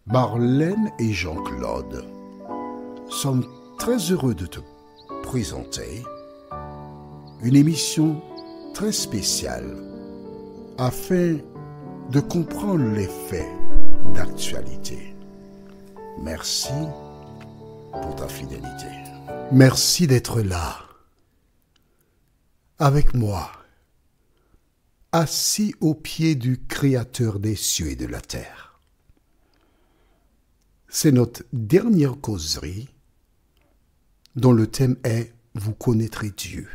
Marlène et Jean-Claude sommes très heureux de te présenter une émission très spéciale afin de comprendre les faits d'actualité. Merci pour ta fidélité. Merci d'être là, avec moi, assis au pied du Créateur des cieux et de la terre. C'est notre dernière causerie dont le thème est « Vous connaîtrez Dieu ».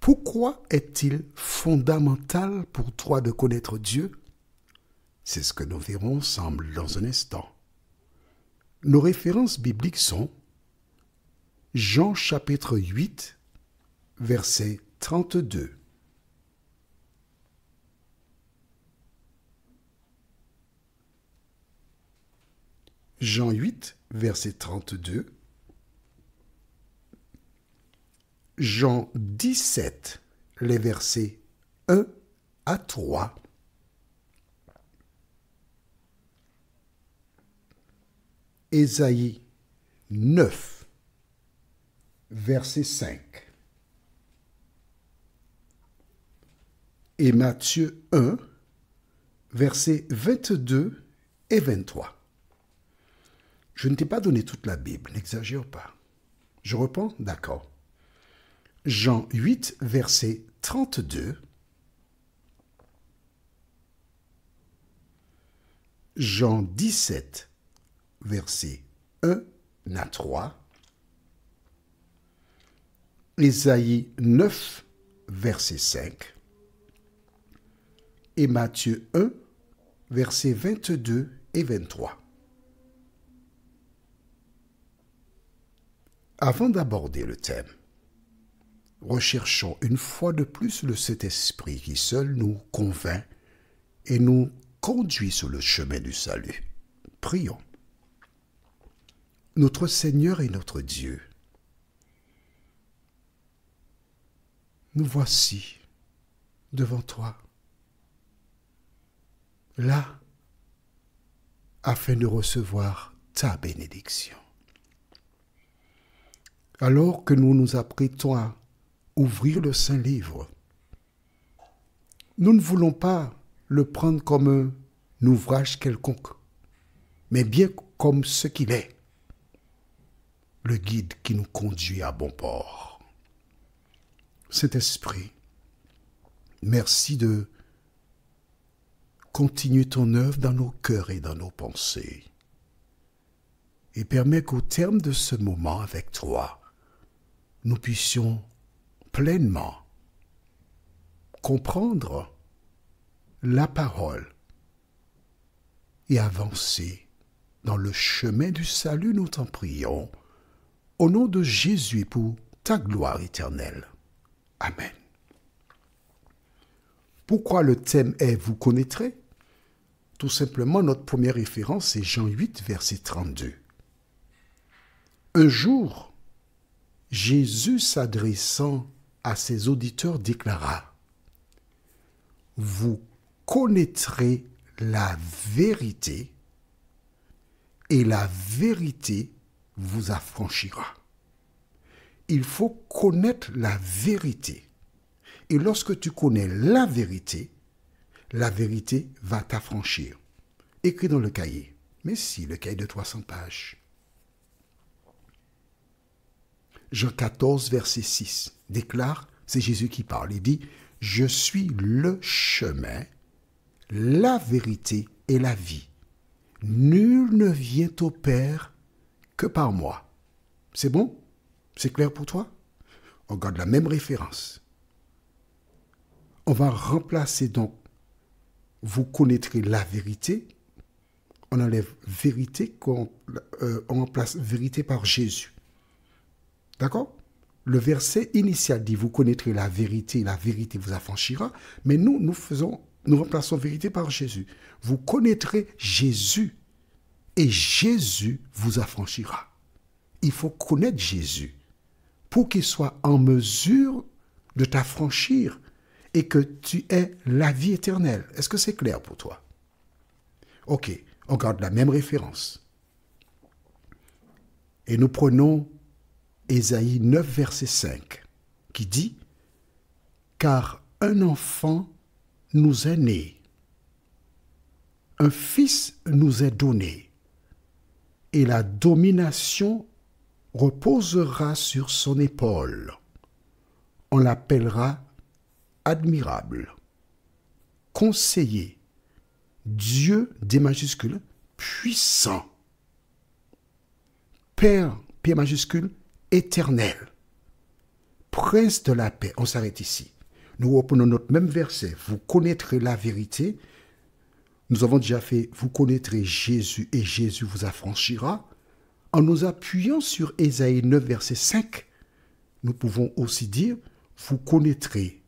Pourquoi est-il fondamental pour toi de connaître Dieu? C'est ce que nous verrons ensemble dans un instant. Nos références bibliques sont Jean chapitre 8, verset 32. Jean 8, verset 32. Jean 17, les versets 1 à 3. Ésaïe 9, verset 5. Et Matthieu 1, versets 22 et 23. Je ne t'ai pas donné toute la Bible, n'exagère pas. Je reprends, d'accord. Jean 8, verset 32. Jean 17, verset 1 à 3. Ésaïe 9, verset 5. Et Matthieu 1, verset 22 et 23. Avant d'aborder le thème, recherchons une fois de plus le Saint-Esprit qui seul nous convainc et nous conduit sur le chemin du salut. Prions. Notre Seigneur et notre Dieu, nous voici devant toi, là, afin de recevoir ta bénédiction. Alors que nous nous apprêtons à ouvrir le Saint-Livre, nous ne voulons pas le prendre comme un ouvrage quelconque, mais bien comme ce qu'il est, le guide qui nous conduit à bon port. Saint-Esprit, merci de continuer ton œuvre dans nos cœurs et dans nos pensées, et permets qu'au terme de ce moment avec toi, nous puissions pleinement comprendre la parole et avancer dans le chemin du salut, nous t'en prions, au nom de Jésus pour ta gloire éternelle. Amen. Pourquoi le thème est « Vous connaîtrez » ? Tout simplement, notre première référence, c'est Jean 8, verset 32. Un jour, Jésus s'adressant à ses auditeurs déclara « Vous connaîtrez la vérité et la vérité vous affranchira. » Il faut connaître la vérité. Et lorsque tu connais la vérité va t'affranchir. Écrit dans le cahier. Mais si, le cahier de 300 pages. Jean 14, verset 6 déclare, c'est Jésus qui parle, il dit « Je suis le chemin, la vérité et la vie. Nul ne vient au Père que par moi. » C'est bon? C'est clair pour toi? On garde la même référence. On va remplacer donc « Vous connaîtrez la vérité ». On enlève « vérité », on remplace « vérité » par Jésus. D'accord? Le verset initial dit « Vous connaîtrez la vérité vous affranchira ». Mais nous remplaçons « vérité » par Jésus. Vous connaîtrez Jésus et Jésus vous affranchira. Il faut connaître Jésus pour qu'il soit en mesure de t'affranchir et que tu aies la vie éternelle. Est-ce que c'est clair pour toi? Ok. On garde la même référence. Et nous prenons Ésaïe 9, verset 5, qui dit « Car un enfant nous est né, un fils nous est donné, et la domination reposera sur son épaule. On l'appellera admirable, conseiller, Dieu, des majuscules, puissant, Père, P majuscule, éternel, prince de la paix. » On s'arrête ici. Nous reprenons notre même verset. Vous connaîtrez la vérité. Nous avons déjà fait, vous connaîtrez Jésus et Jésus vous affranchira. En nous appuyant sur Ésaïe 9, verset 5, nous pouvons aussi dire, vous connaîtrez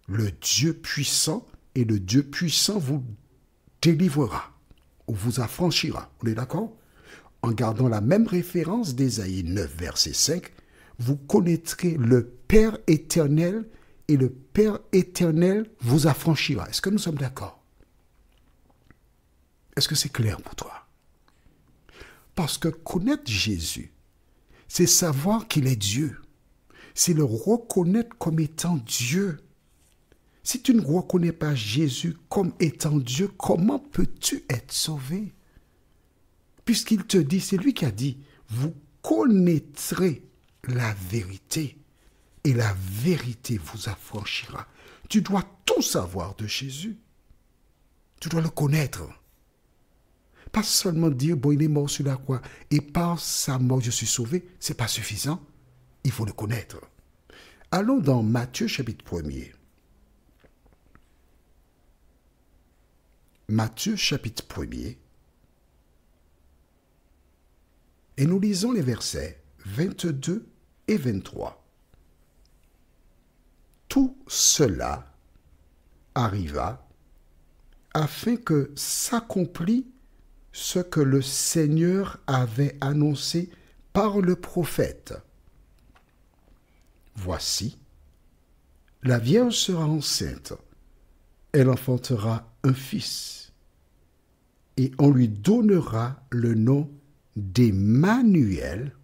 le Dieu puissant et le Dieu puissant vous délivrera ou vous affranchira. On est d'accord? En gardant la même référence d'Ésaïe 9, verset 5, vous connaîtrez le Père éternel et le Père éternel vous affranchira. Est-ce que nous sommes d'accord? Est-ce que c'est clair pour toi? Parce que connaître Jésus, c'est savoir qu'il est Dieu. C'est le reconnaître comme étant Dieu. Si tu ne reconnais pas Jésus comme étant Dieu, comment peux-tu être sauvé? Puisqu'il te dit, c'est lui qui a dit, vous connaîtrez la vérité et la vérité vous affranchira. Tu dois tout savoir de Jésus. Tu dois le connaître. Pas seulement dire, bon, il est mort sur la croix et par sa mort je suis sauvé, c'est pas suffisant. Il faut le connaître. Allons dans Matthieu chapitre 1er. Matthieu chapitre 1er. Et nous lisons les versets 22 et 23. Tout cela arriva afin que s'accomplisse ce que le Seigneur avait annoncé par le prophète. Voici, la Vierge sera enceinte, elle enfantera un fils, et on lui donnera le nom d'Emmanuel,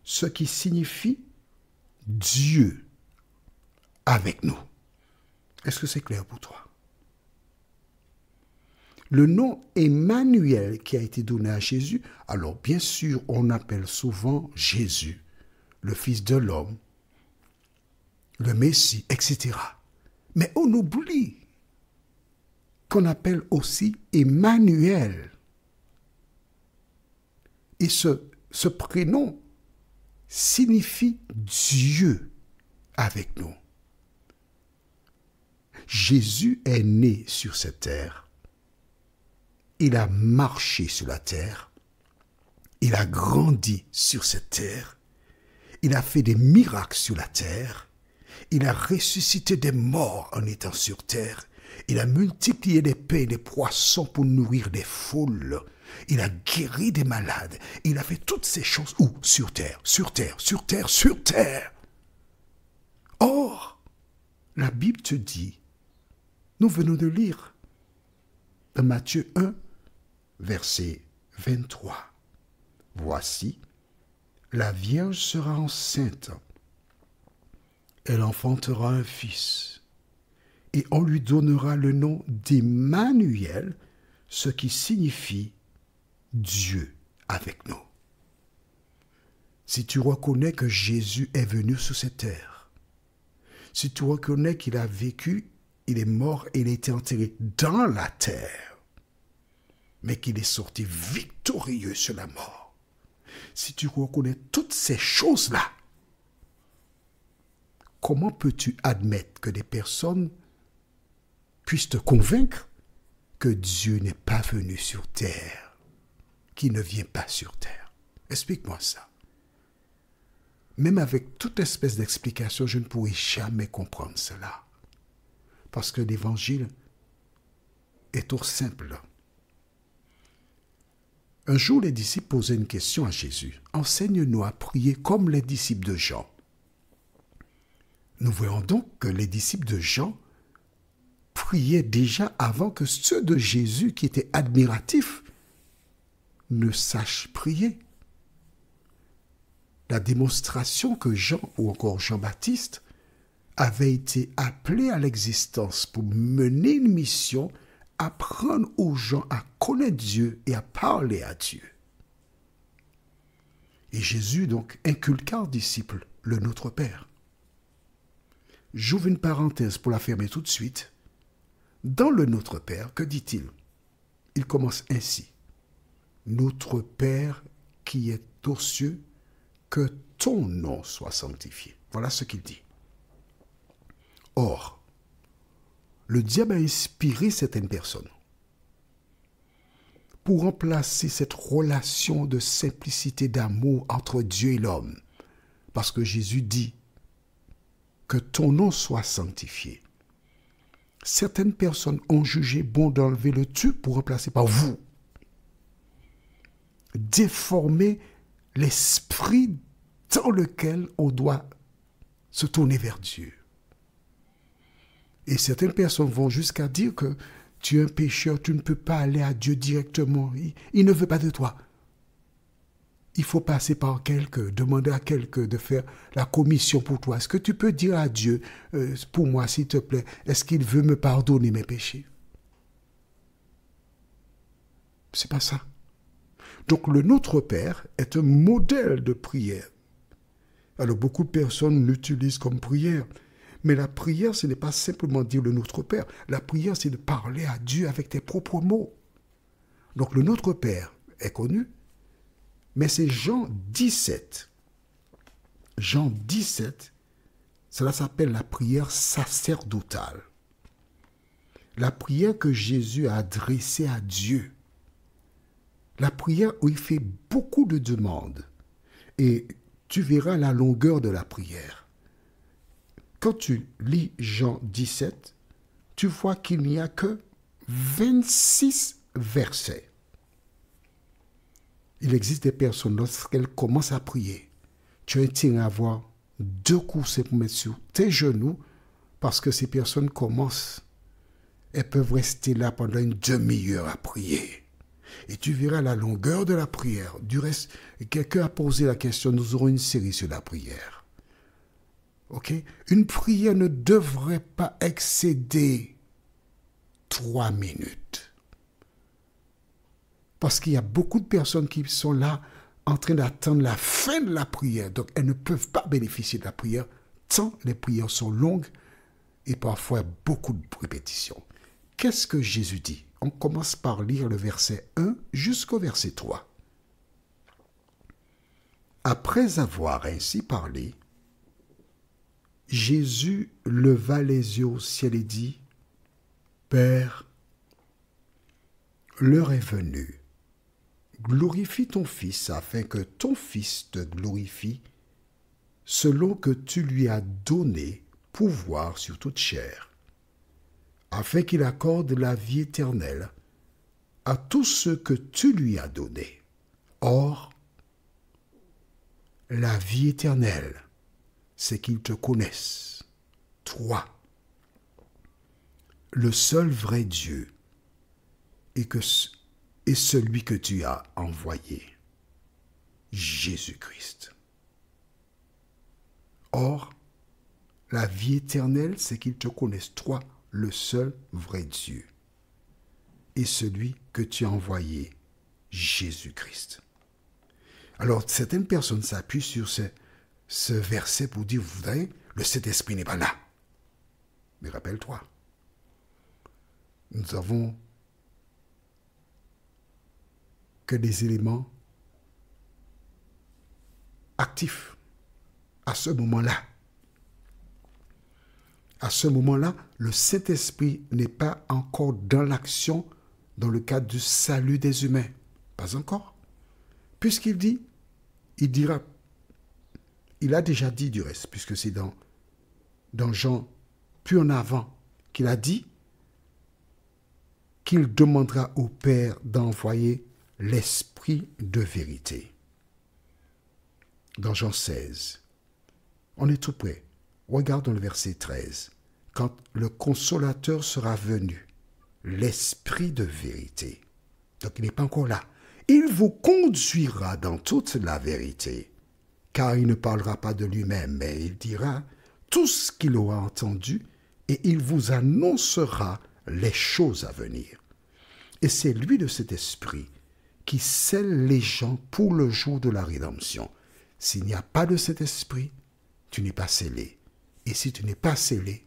ce qui signifie Dieu avec nous. Est-ce que c'est clair pour toi? Le nom Emmanuel qui a été donné à Jésus, alors bien sûr, on appelle souvent Jésus, le Fils de l'homme, le Messie, etc. Mais on oublie qu'on appelle aussi Emmanuel. Et ce prénom signifie Dieu avec nous. Jésus est né sur cette terre. Il a marché sur la terre. Il a grandi sur cette terre. Il a fait des miracles sur la terre. Il a ressuscité des morts en étant sur terre. Il a multiplié des pains et des poissons pour nourrir des foules. Il a guéri des malades. Il a fait toutes ces choses où? Sur terre, sur terre, sur terre, sur terre. Or, la Bible te dit, nous venons de lire dans Matthieu 1, verset 23. Voici, la Vierge sera enceinte. Elle enfantera un fils. Et on lui donnera le nom d'Emmanuel, ce qui signifie Dieu avec nous. Si tu reconnais que Jésus est venu sur cette terre, si tu reconnais qu'il a vécu, il est mort et il a été enterré dans la terre, mais qu'il est sorti victorieux sur la mort, si tu reconnais toutes ces choses-là, comment peux-tu admettre que des personnes puissent te convaincre que Dieu n'est pas venu sur terre, qu'il ne vient pas sur terre? Explique-moi ça. Même avec toute espèce d'explication, je ne pourrai jamais comprendre cela. Parce que l'évangile est trop simple. Un jour, les disciples posaient une question à Jésus. « Enseigne-nous à prier comme les disciples de Jean. » Nous voyons donc que les disciples de Jean priaient déjà avant que ceux de Jésus qui étaient admiratifs ne sachent prier. La démonstration que Jean ou encore Jean-Baptiste avaient été appelés à l'existence pour mener une mission, apprendre aux gens à connaître Dieu et à parler à Dieu. Et Jésus donc inculqua aux disciples le Notre Père. J'ouvre une parenthèse pour la fermer tout de suite. Dans le Notre Père, que dit-il? Il commence ainsi. Notre Père qui est aux cieux, que ton nom soit sanctifié. Voilà ce qu'il dit. Or, le diable a inspiré certaines personnes pour remplacer cette relation de simplicité d'amour entre Dieu et l'homme. Parce que Jésus dit que ton nom soit sanctifié. Certaines personnes ont jugé bon d'enlever le tu pour remplacer par vous. Déformer l'esprit dans lequel on doit se tourner vers Dieu. Et certaines personnes vont jusqu'à dire que tu es un pécheur, tu ne peux pas aller à Dieu directement. Il ne veut pas de toi. Il faut passer par quelqu'un, demander à quelqu'un de faire la commission pour toi. Est-ce que tu peux dire à Dieu, pour moi, s'il te plaît, est-ce qu'il veut me pardonner mes péchés? C'est pas ça. Donc le Notre Père est un modèle de prière. Alors beaucoup de personnes l'utilisent comme prière. Mais la prière, ce n'est pas simplement dire le Notre Père. La prière, c'est de parler à Dieu avec tes propres mots. Donc le Notre Père est connu, mais c'est Jean 17. Jean 17, cela s'appelle la prière sacerdotale. La prière que Jésus a adressée à Dieu. La prière où il fait beaucoup de demandes. Et tu verras la longueur de la prière. Quand tu lis Jean 17, tu vois qu'il n'y a que 26 versets. Il existe des personnes, lorsqu'elles commencent à prier, tu as intérêt à avoir 2 coussins pour mettre sur tes genoux, parce que ces personnes commencent, elles peuvent rester là pendant une demi-heure à prier. Et tu verras la longueur de la prière. Du reste, quelqu'un a posé la question, nous aurons une série sur la prière. Ok? Une prière ne devrait pas excéder 3 minutes. Parce qu'il y a beaucoup de personnes qui sont là en train d'attendre la fin de la prière. Donc, elles ne peuvent pas bénéficier de la prière tant les prières sont longues et parfois beaucoup de répétitions. Qu'est-ce que Jésus dit? On commence par lire le verset 1 jusqu'au verset 3. Après avoir ainsi parlé, Jésus leva les yeux au ciel et dit, « Père, l'heure est venue. Glorifie ton Fils afin que ton Fils te glorifie, selon que tu lui as donné pouvoir sur toute chair, afin qu'il accorde la vie éternelle à tous ceux que tu lui as donnés. Or, la vie éternelle, c'est qu'ils te connaissent, toi, le seul vrai Dieu, et celui que tu as envoyé, Jésus-Christ. Or, la vie éternelle, c'est qu'ils te connaissent, toi, le seul vrai Dieu, et celui que tu as envoyé, Jésus-Christ. Alors, certaines personnes s'appuient sur ce verset pour dire, vous voyez, le Saint-Esprit n'est pas là. Mais rappelle-toi, nous avons que des éléments actifs à ce moment-là. À ce moment-là, le Saint-Esprit n'est pas encore dans l'action dans le cadre du salut des humains. Pas encore. Puisqu'il dit, il dira, il a déjà dit du reste, puisque c'est dans Jean, plus en avant, qu'il a dit qu'il demandera au Père d'envoyer l'Esprit de vérité. Dans Jean 16, on est tout près. Regardons le verset 13. quand le consolateur sera venu, l'esprit de vérité. Donc il n'est pas encore là. Il vous conduira dans toute la vérité, car il ne parlera pas de lui-même, mais il dira tout ce qu'il aura entendu et il vous annoncera les choses à venir. Et c'est lui de cet esprit qui scelle les gens pour le jour de la rédemption. S'il n'y a pas de cet esprit, tu n'es pas scellé. Et si tu n'es pas scellé,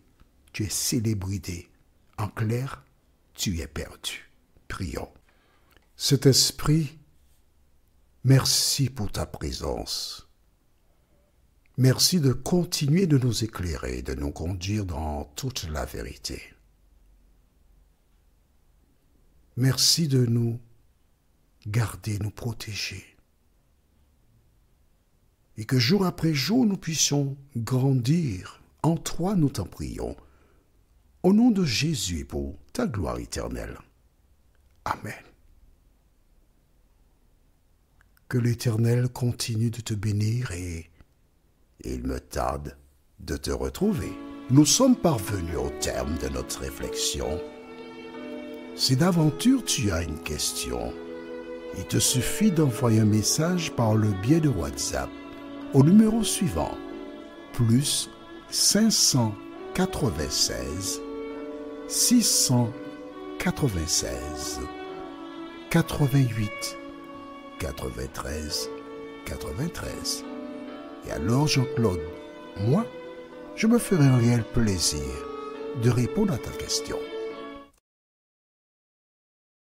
tu es célébrité. En clair, tu es perdu. Prions. Cet esprit, merci pour ta présence. Merci de continuer de nous éclairer, de nous conduire dans toute la vérité. Merci de nous garder, nous protéger. Et que jour après jour, nous puissions grandir. En toi, nous t'en prions. Au nom de Jésus, pour ta gloire éternelle. Amen. Que l'Éternel continue de te bénir et il me tarde de te retrouver. Nous sommes parvenus au terme de notre réflexion. Si d'aventure tu as une question, il te suffit d'envoyer un message par le biais de WhatsApp au numéro suivant, plus 596 696 88 93 93. Et alors Jean-Claude, moi, je me ferai un réel plaisir de répondre à ta question.